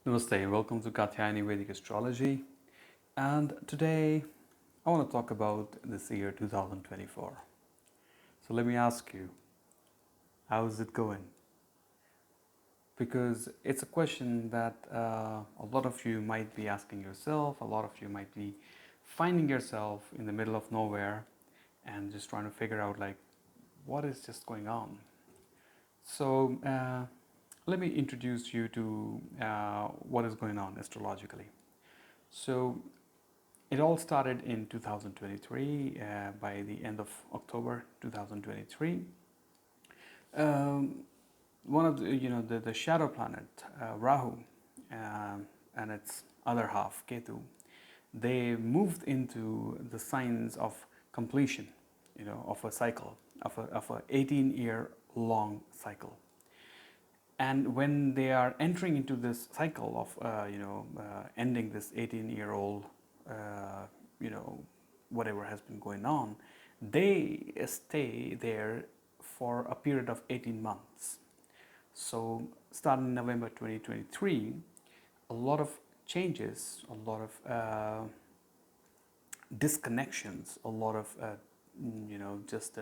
Namaste, welcome to Katyayani Vedic Astrology. And today I want to talk about this year 2024. So let me ask you, how's it going? Because it's a question that a lot of you might be asking yourself, a lot of you might be finding yourself in the middle of nowhere and just trying to figure out, like, what is just going on? So let me introduce you to what is going on astrologically. So it all started in 2023, by the end of October 2023. One of the shadow planet, Rahu, and its other half, Ketu, they moved into the signs of completion, of a cycle, of a 18-year long cycle. And when they are entering into this cycle of ending this 18-year-old whatever has been going on, they stay there for a period of 18 months. So starting November 2023, a lot of changes, a lot of disconnections, a lot of just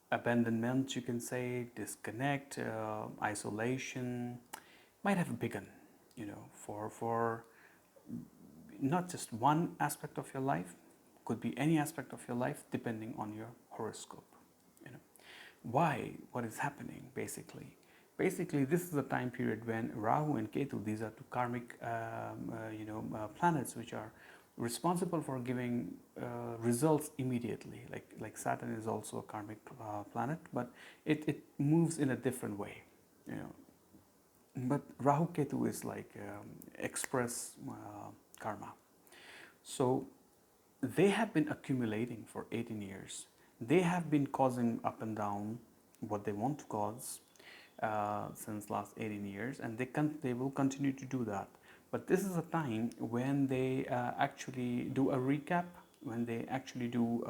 abandonment, you can say, disconnect, isolation might have begun, for not just one aspect of your life, could be any aspect of your life depending on your horoscope. Why? What is happening basically? Basically, this is a time period when Rahu and Ketu, these are two karmic planets which are responsible for giving results immediately. Like Saturn is also a karmic planet, but it moves in a different way. But Rahu Ketu is like express karma. So they have been accumulating for 18 years. They have been causing up and down what they want to cause since last 18 years, and they will continue to do that. But this is a time when they actually do a recap, when they actually do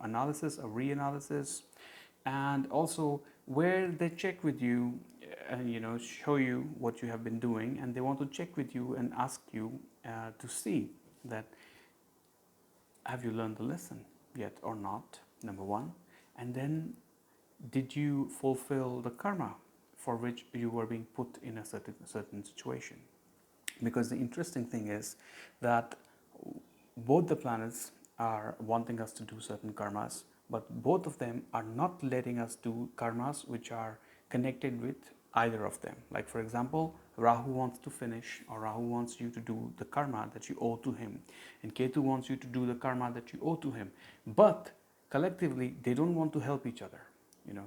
analysis, a reanalysis, and also where they check with you and show you what you have been doing, and they want to check with you and ask you to see that have you learned the lesson yet or not, number one, and then did you fulfill the karma for which you were being put in a certain situation. Because the interesting thing is that both the planets are wanting us to do certain karmas, but both of them are not letting us do karmas which are connected with either of them. Like, for example, Rahu wants to finish, or Rahu wants you to do the karma that you owe to him, and Ketu wants you to do the karma that you owe to him. But collectively, they don't want to help each other.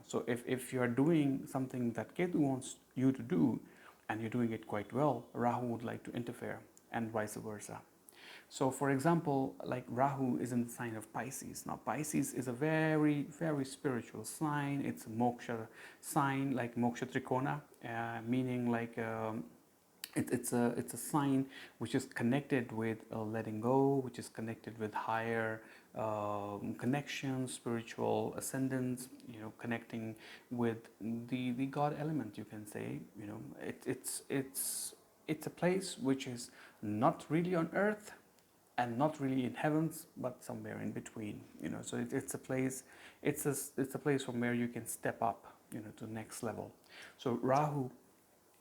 So if you are doing something that Ketu wants you to do, and you're doing it quite well, Rahu would like to interfere, and vice versa. So, for example, like Rahu is in the sign of Pisces. Now, Pisces is a very, very spiritual sign. It's a moksha sign, like moksha trikona, meaning like it's a sign which is connected with letting go, which is connected with higher connections, spiritual ascendance. Connecting with the God element, you can say. It's a place which is not really on earth and not really in heavens, but somewhere in between. So it's a place. It's a place from where you can step up, to the next level. So Rahu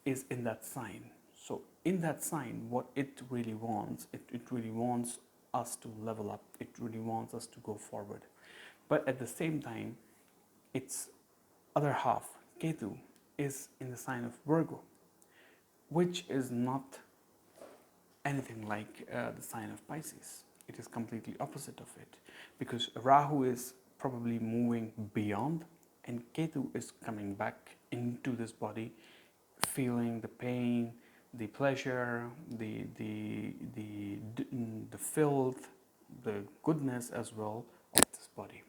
is in that sign. So in that sign, what it really wants, it really wants us to level up. It really wants us to go forward. But at the same time, its other half, Ketu, is in the sign of Virgo, which is not anything like the sign of Pisces. It is completely opposite of it, because Rahu is probably moving beyond, and Ketu is coming back into this body, feeling the pain, the pleasure, the filth, the goodness as well of this body,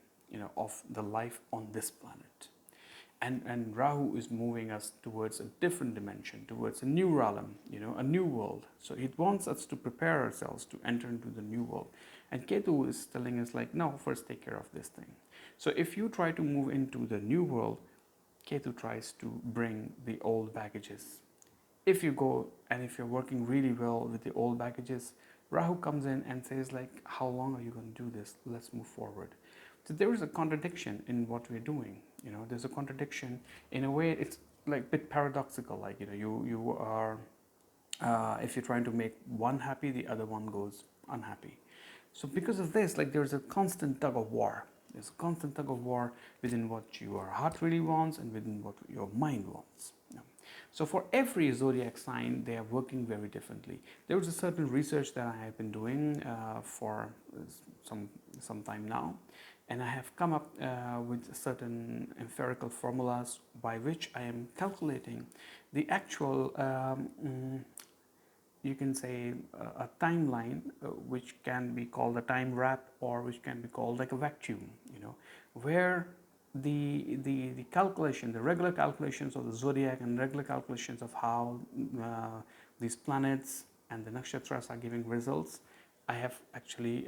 of the life on this planet. And Rahu is moving us towards a different dimension, towards a new realm, a new world. So it wants us to prepare ourselves to enter into the new world. And Ketu is telling us, like, no, first take care of this thing. So if you try to move into the new world, Ketu tries to bring the old baggages if you go and if you're working really well with the old baggages, Rahu comes in and says like, how long are you going to do this? Let's move forward. So there is a contradiction in what we're doing. There's a contradiction in a way. It's like a bit paradoxical. Like, you are, if you're trying to make one happy, the other one goes unhappy. So because of this, like, there's a constant tug of war. There's a constant tug of war within what your heart really wants and within what your mind wants. So for every zodiac sign, they are working very differently. There was a certain research that I have been doing for some time now, and I have come up with certain empirical formulas by which I am calculating the actual, you can say, a timeline, which can be called a time wrap, or which can be called like a vacuum, where the calculation, the regular calculations of the zodiac and regular calculations of how these planets and the nakshatras are giving results, I have actually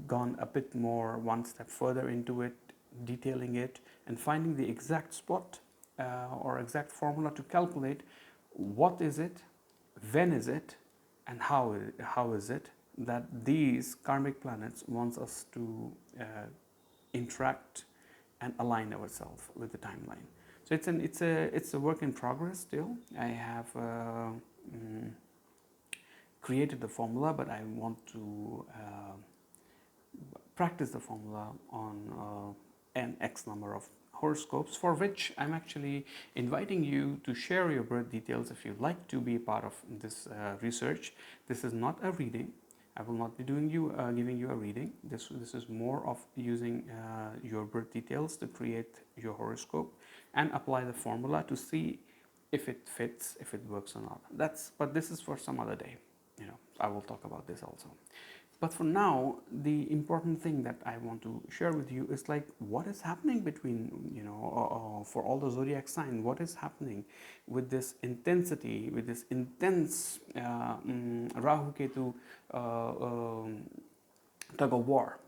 gone a bit more, one step further into it, detailing it and finding the exact spot or exact formula to calculate what is it, when is it, and how is it that these karmic planets wants us to interact and align ourselves with the timeline. So it's a work in progress still. I have created the formula, but I want to practice the formula on an X number of horoscopes, for which I'm actually inviting you to share your birth details if you'd like to be a part of this research. This is not a reading. I will not be giving you a reading. This is more of using your birth details to create your horoscope and apply the formula to see if it fits, if it works or not. But this is for some other day. I will talk about this also. But for now, the important thing that I want to share with you is like what is happening between, for all the zodiac signs, what is happening with this intensity, with this intense Rahu Ketu tug of war,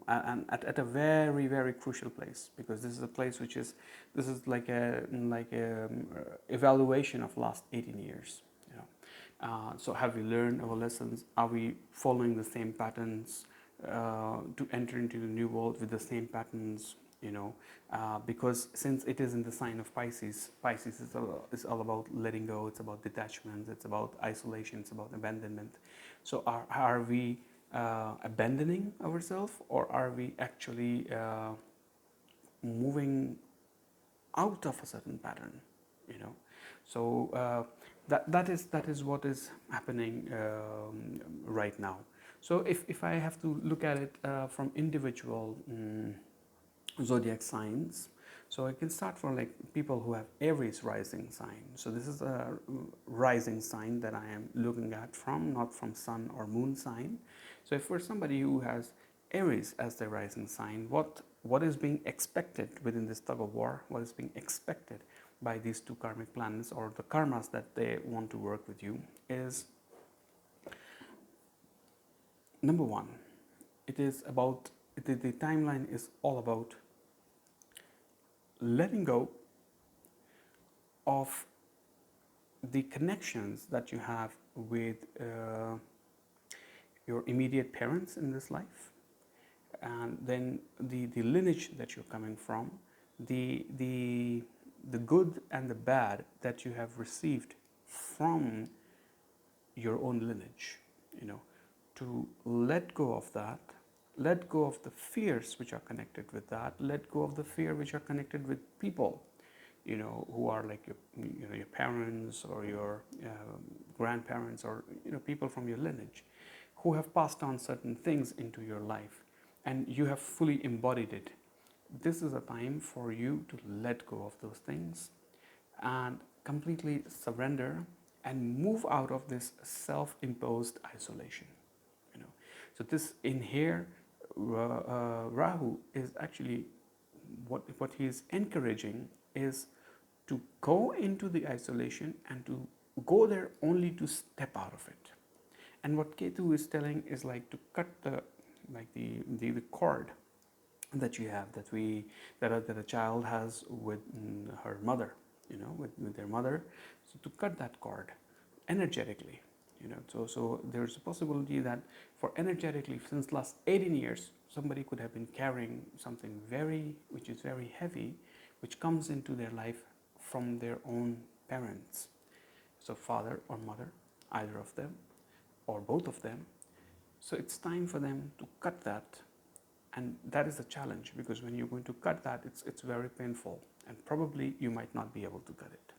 and at a very, very crucial place, because this is a place this is like a evaluation of last 18 years. So have we learned our lessons? Are we following the same patterns to enter into the new world with the same patterns? Because since it is in the sign of Pisces, Pisces is all about letting go. It's about detachment. It's about isolation. It's about abandonment. So are we abandoning ourselves, or are we actually moving out of a certain pattern? So that is what is happening right now. So if I have to look at it from individual zodiac signs, so I can start from like people who have Aries rising sign. So this is a rising sign that I am looking at from, not from sun or moon sign. So if for somebody who has Aries as their rising sign, what is being expected within this tug of war, what is being expected by these two karmic planets, or the karmas that they want to work with you, is number one, the timeline is all about letting go of the connections that you have with your immediate parents in this life, and then the lineage that you're coming from, the good and the bad that you have received from your own lineage, to let go of that, let go of the fears which are connected with that, let go of the fear which are connected with people, who are like your parents or your grandparents, or people from your lineage who have passed on certain things into your life and you have fully embodied it. This is a time for you to let go of those things and completely surrender and move out of this self-imposed isolation. So this in here, Rahu is actually what he is encouraging is to go into the isolation and to go there only to step out of it. And what Ketu is telling is like to cut the cord that you have, that a child has with her mother. with their mother. So to cut that cord energetically, so there's a possibility that for energetically, since last 18 years, somebody could have been carrying something which is very heavy, which comes into their life from their own parents. So father or mother, either of them, or both of them. So it's time for them to cut that. And that is the challenge, because when you're going to cut that, it's very painful, and probably you might not be able to cut it.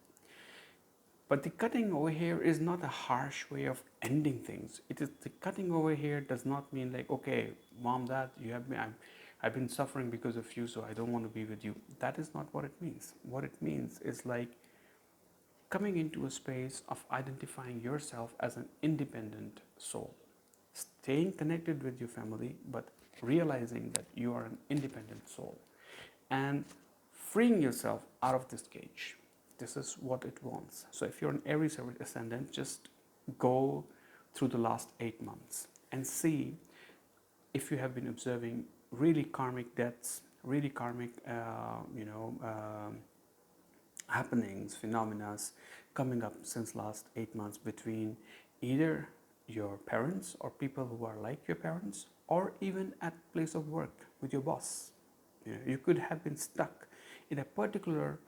But the cutting over here is not a harsh way of ending things. It is, the cutting over here does not mean like, okay, mom, dad, I've been suffering because of you, so I don't want to be with you. That is not what it means. What it means is like coming into a space of identifying yourself as an independent soul, staying connected with your family, but realizing that you are an independent soul, and freeing yourself out of this cage. This is what it wants. So if you're an Aries ascendant, just go through the last 8 months and see if you have been observing really karmic deaths, really karmic, happenings, phenomena coming up since last 8 months between either your parents or people who are like your parents, or even at place of work with your boss. You could have been stuck in a particular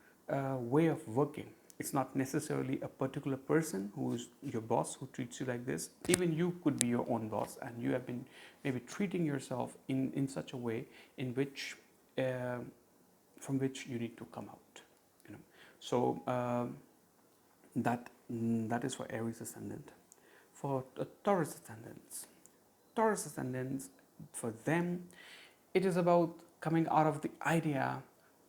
way of working. It's not necessarily a particular person who's your boss who treats you like this. Even you could be your own boss, and you have been maybe treating yourself in such a way in which from which you need to come out. So that is for Aries ascendant. For Taurus ascendants, for them, it is about coming out of the idea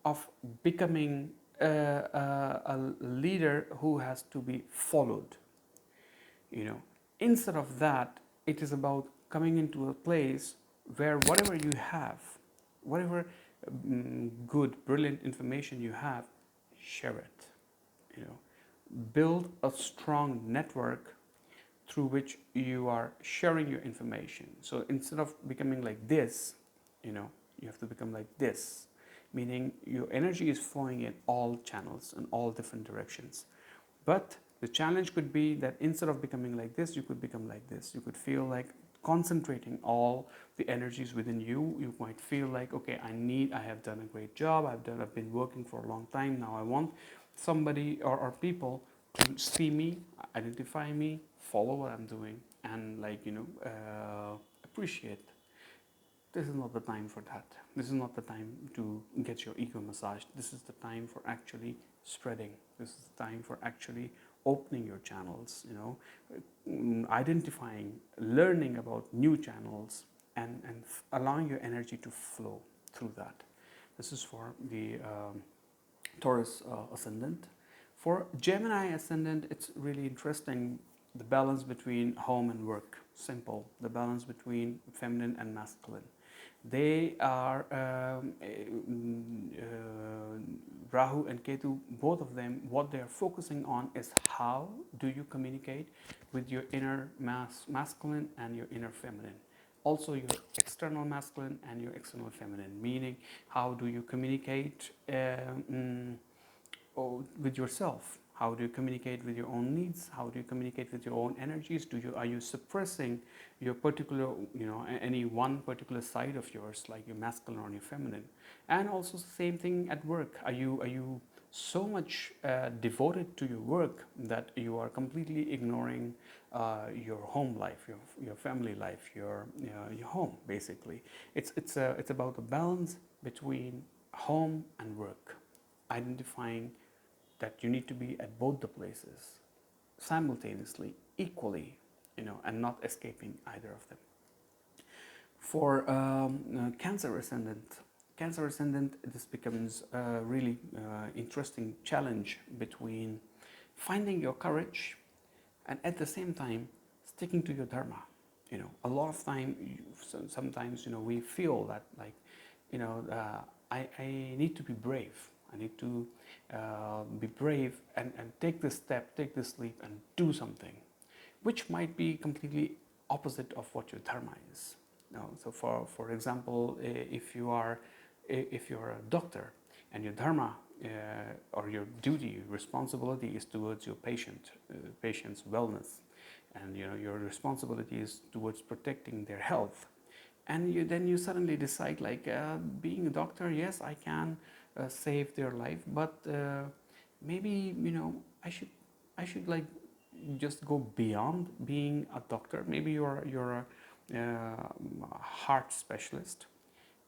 of becoming a leader who has to be followed. Instead of that, it is about coming into a place where whatever you have, whatever good, brilliant information you have, share it. Build a strong network through which you are sharing your information. So instead of becoming like this, you have to become like this, meaning your energy is flowing in all channels in all different directions. But the challenge could be that instead of becoming like this, you could become like this. You could feel like concentrating all the energies within you. You might feel like, okay, I have done a great job, I've been working for a long time now. I want somebody or people to see me, identify me, follow what I'm doing, and appreciate. This is not the time for that. This is not the time to get your ego massaged. This is the time for actually spreading. This is the time for actually opening your channels, identifying, learning about new channels, and allowing your energy to flow through that. This is for the Taurus ascendant. For Gemini ascendant, it's really interesting, the balance between home and work. Simple. The balance between feminine and masculine. They are Rahu and Ketu, both of them, what they are focusing on is how do you communicate with your inner masculine and your inner feminine. Also your external masculine and your external feminine, meaning how do you communicate with yourself? How do you communicate with your own needs? How do you communicate with your own energies? Are you suppressing your particular, any one particular side of yours, like your masculine or your feminine? And also the same thing at work. Are you so much devoted to your work that you are completely ignoring your home life, your family life, your home? Basically, it's about the balance between home and work, identifying that you need to be at both the places simultaneously, equally, and not escaping either of them. For Cancer ascendant, this becomes a really interesting challenge between finding your courage and at the same time sticking to your dharma. A lot of time, sometimes, we feel that like, I need to be brave. I need to be brave and take this step, take this leap and do something, which might be completely opposite of what your dharma is. So for example, if you are a doctor and your dharma or your duty, responsibility is towards your patient's wellness, and your responsibility is towards protecting their health. And then you suddenly decide, like, being a doctor, yes, I can save their life, but maybe I should like just go beyond being a doctor. Maybe you're a heart specialist,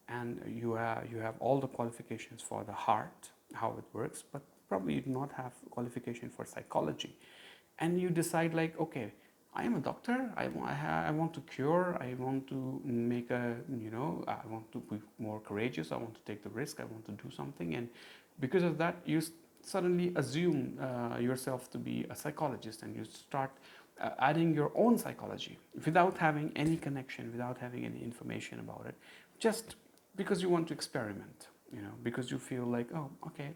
and you have all the qualifications for the heart, how it works, but probably you do not have qualification for psychology. And you decide, like, okay, I am a doctor, I want to cure, I want to make I want to be more courageous, I want to take the risk, I want to do something. And because of that, you suddenly assume yourself to be a psychologist, and you start adding your own psychology without having any connection, without having any information about it, just because you want to experiment, because you feel like, oh, okay,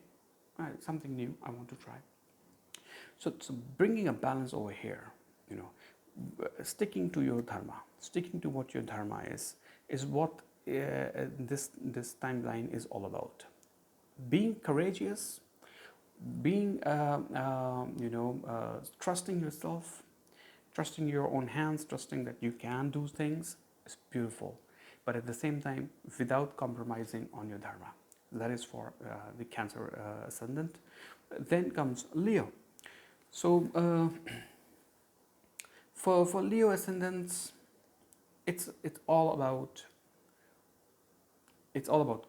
something new, I want to try. So bringing a balance over here, sticking to your dharma, sticking to what your dharma is what this timeline is all about. Being courageous, being trusting yourself, trusting your own hands, trusting that you can do things is beautiful, but at the same time without compromising on your dharma. That is for the Cancer ascendant. Then comes Leo. So for Leo ascendants, it's all about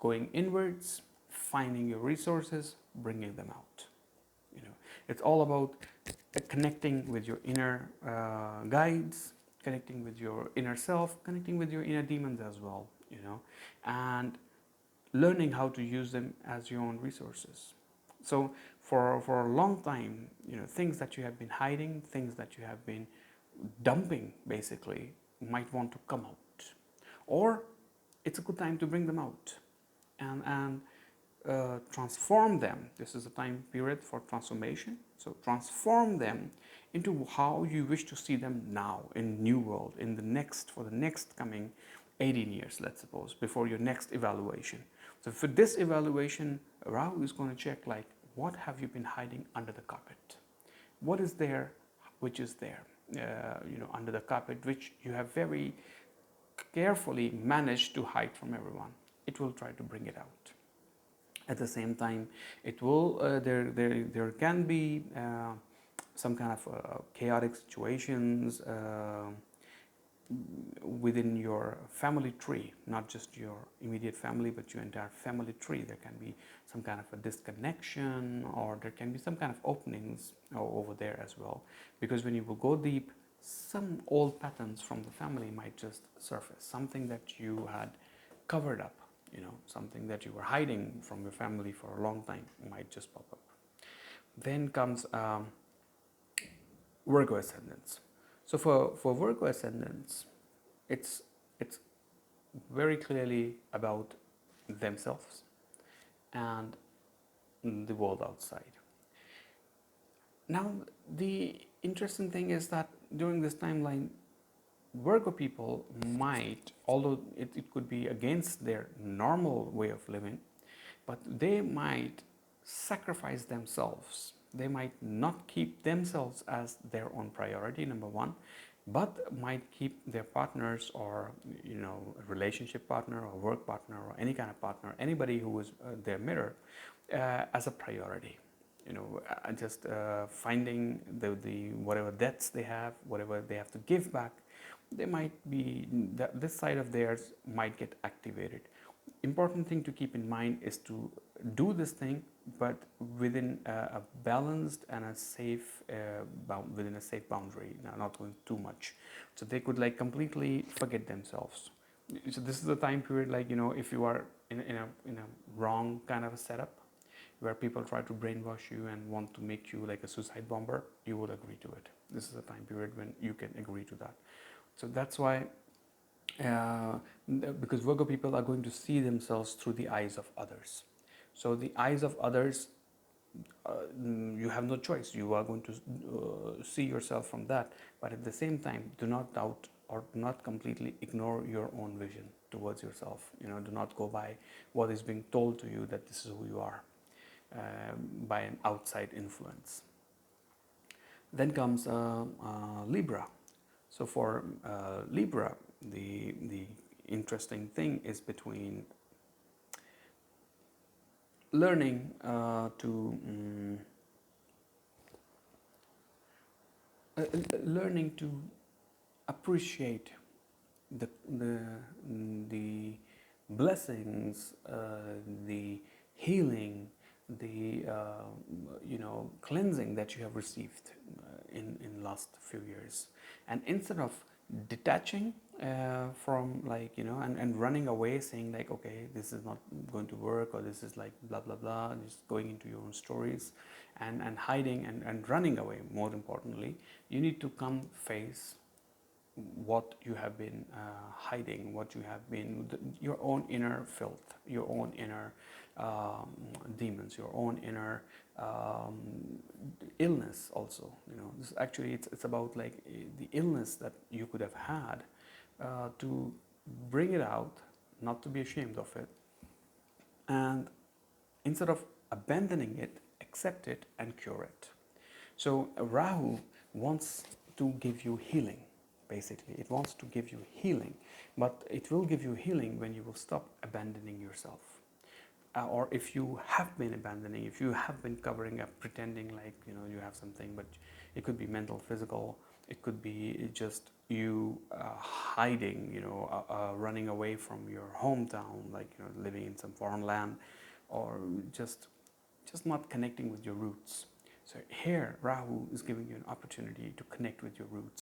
going inwards, finding your resources, bringing them out. It's all about connecting with your inner guides, connecting with your inner self, connecting with your inner demons as well. And learning how to use them as your own resources. So for a long time, things that you have been hiding, things that you have been dumping, basically, might want to come out, or it's a good time to bring them out and transform them. This is a time period for transformation. So transform them into how you wish to see them now in new world, for the next coming 18 years, let's suppose, before your next evaluation. So for this evaluation, Rahu is going to check, like, what have you been hiding under the carpet? What is there which is there, under the carpet, which you have very carefully managed to hide from everyone? It will try to bring it out. At the same time, it will there can be some kind of chaotic situations within your family tree, not just your immediate family, but your entire family tree. There can be some kind of a disconnection, or there can be some kind of openings over there as well. Because when you will go deep, some old patterns from the family might just surface. Something that you had covered up, something that you were hiding from your family for a long time might just pop up. Then comes Virgo ascendants. So for Virgo ascendants, it's very clearly about themselves and the world outside. Now, the interesting thing is that during this timeline, Virgo people might, although it could be against their normal way of living, but they might sacrifice themselves. They might not keep themselves as their own priority, number one, but might keep their partners, or a relationship partner or work partner or any kind of partner, anybody who is their mirror, as a priority. Just finding the whatever debts they have, whatever they have to give back, they might be, this side of theirs might get activated. Important thing to keep in mind is to do this thing, but within a balanced and a safe within a safe boundary, not going too much. So they could completely forget themselves. So this is the time period, if you are in a wrong kind of a setup, where people try to brainwash you and want to make you like a suicide bomber, you would agree to it. This is a time period when you can agree to that. So that's why, because Virgo people are going to see themselves through the eyes of others. So the eyes of others, you have no choice. You are going to see yourself from that. But at the same time, do not doubt or do not completely ignore your own vision towards yourself. Do not go by what is being told to you that this is who you are. by an outside influence. Then comes Libra. So for Libra, the interesting thing is between learning learning to appreciate the blessings, the healing, the cleansing that you have received in last few years, and instead of detaching from and running away, saying like, okay, this is not going to work, or this is like blah blah blah, just going into your own stories and hiding and running away. More importantly, you need to come face what you have been hiding, what you have been, your own inner filth, your own inner demons, your own inner illness also. This actually, it's about like the illness that you could have had, to bring it out, not to be ashamed of it, and instead of abandoning it, accept it and cure it. So Rahu wants to give you healing. Basically, it wants to give you healing, but it will give you healing when you will stop abandoning yourself. Or if you have been abandoning, if you have been covering up, pretending like you have something, but it could be mental, physical, it could be just you hiding, running away from your hometown, like living in some foreign land, or just not connecting with your roots. So here, Rahu is giving you an opportunity to connect with your roots.